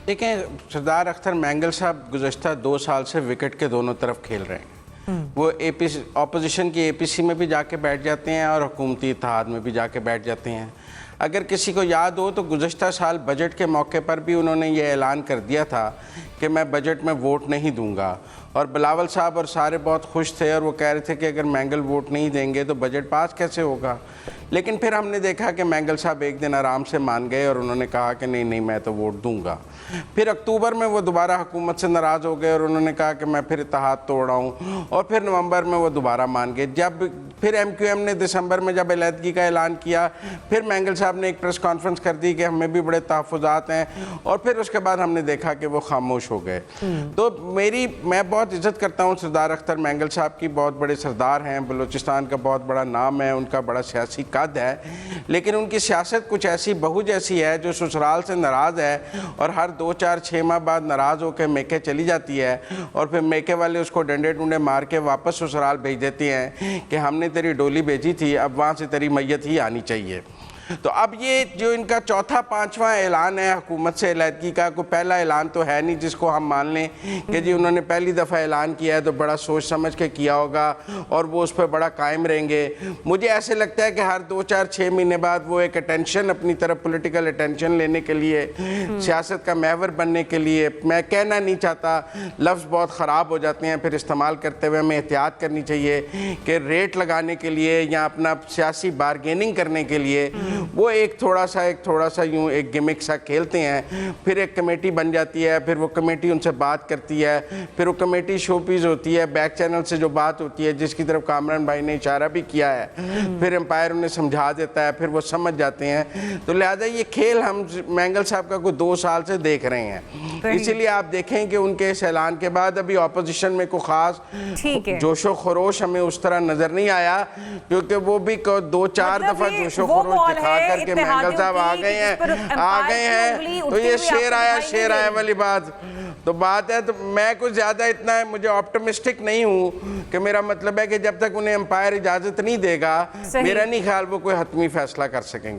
دیکھیں سردار اختر مینگل صاحب گزشتہ 2 سال سے وکٹ کے دونوں طرف کھیل رہے ہیں. وہ اپوزیشن کی اے پی سی میں بھی جا کے بیٹھ جاتے ہیں اور حکومتی اتحاد میں بھی جا کے بیٹھ جاتے ہیں. اگر کسی کو یاد ہو تو گزشتہ سال بجٹ کے موقع پر بھی انہوں نے یہ اعلان کر دیا تھا کہ میں بجٹ میں ووٹ نہیں دوں گا, اور بلاول صاحب اور سارے بہت خوش تھے اور وہ کہہ رہے تھے کہ اگر مینگل ووٹ نہیں دیں گے تو بجٹ پاس کیسے ہوگا. لیکن پھر ہم نے دیکھا کہ مینگل صاحب ایک دن آرام سے مان گئے اور انہوں نے کہا کہ نہیں میں تو ووٹ دوں گا. پھر اکتوبر میں وہ دوبارہ حکومت سے ناراض ہو گئے اور انہوں نے کہا کہ میں پھر اتحاد توڑ رہا ہوں, اور پھر نومبر میں وہ دوبارہ مان گئے. جب پھر ایم کیو ایم نے دسمبر میں جب علیحدگی کا اعلان کیا, پھر مینگل صاحب نے ایک پریس کانفرنس کر دی کہ ہمیں بھی بڑے تحفظات ہیں, اور پھر اس کے بعد ہم نے دیکھا کہ وہ خاموش ہو گئے. تو میں بہت عزت کرتا ہوں سردار اختر مینگل صاحب کی, بہت بڑے سردار ہیں, بلوچستان کا بہت بڑا نام ہے, ان کا بڑا سیاسی قد ہے, لیکن ان کی سیاست کچھ ایسی بہو جیسی ہے جو سسرال سے ناراض ہے اور ہر 2-4-6 ماہ بعد ناراض ہو کے میکے چلی جاتی ہے, اور پھر میکے والے اس کو ڈنڈے ڈونڈے مار کے واپس سسرال بھیج دیتے ہیں کہ ہم نے تیری ڈولی بھیجی تھی, اب وہاں سے تیری میت ہی آنی چاہیے. تو اب یہ جو ان کا 4تھا-5واں اعلان ہے حکومت سے علیحدگی کا, کوئی پہلا اعلان تو ہے نہیں جس کو ہم مان لیں کہ جی انہوں نے پہلی دفعہ اعلان کیا ہے تو بڑا سوچ سمجھ کے کیا ہوگا اور وہ اس پہ بڑا قائم رہیں گے. مجھے ایسے لگتا ہے کہ ہر 2-4-6 مہینے بعد وہ ایک اٹینشن اپنی طرف پولیٹیکل اٹینشن لینے کے لیے, سیاست کا محور بننے کے لیے, میں کہنا نہیں چاہتا, لفظ بہت خراب ہو جاتے ہیں پھر استعمال کرتے ہوئے, ہمیں احتیاط کرنی چاہیے کہ ریٹ لگانے کے لیے یا اپنا سیاسی بارگیننگ کرنے کے لیے وہ ایک تھوڑا سا یوں ایک گمک سا کھیلتے ہیں. پھر ایک کمیٹی بن جاتی ہے, پھر وہ کمیٹی ان سے بات کرتی ہے, پھر وہ کمیٹی شو پیس ہوتی ہے, بیک چینل سے جو بات ہوتی ہے جس کی طرف کامران بھائی نے اشارہ بھی کیا ہے, پھر امپائر انہیں سمجھا دیتا ہے, پھر وہ سمجھ جاتے ہیں. تو لہذا یہ کھیل ہم مینگل صاحب کا کوئی 2 سال سے دیکھ رہے ہیں. اسی لیے آپ دیکھیں کہ ان کے اس اعلان کے بعد ابھی اپوزیشن میں کوئی خاص جوش و خروش ہمیں اس طرح نظر نہیں آیا, کیونکہ وہ بھی 2-4 دفعہ جوش و خروش دکھا کر کے مینگل صاحب آ گئے ہیں تو یہ شیر آیا والی بات تو بات ہے. تو میں کچھ زیادہ اتنا ہے, مجھے آپٹمسٹک نہیں ہوں کہ میرا مطلب ہے کہ جب تک انہیں امپائر اجازت نہیں دے گا میرا نہیں خیال وہ کوئی حتمی فیصلہ کر سکیں گے.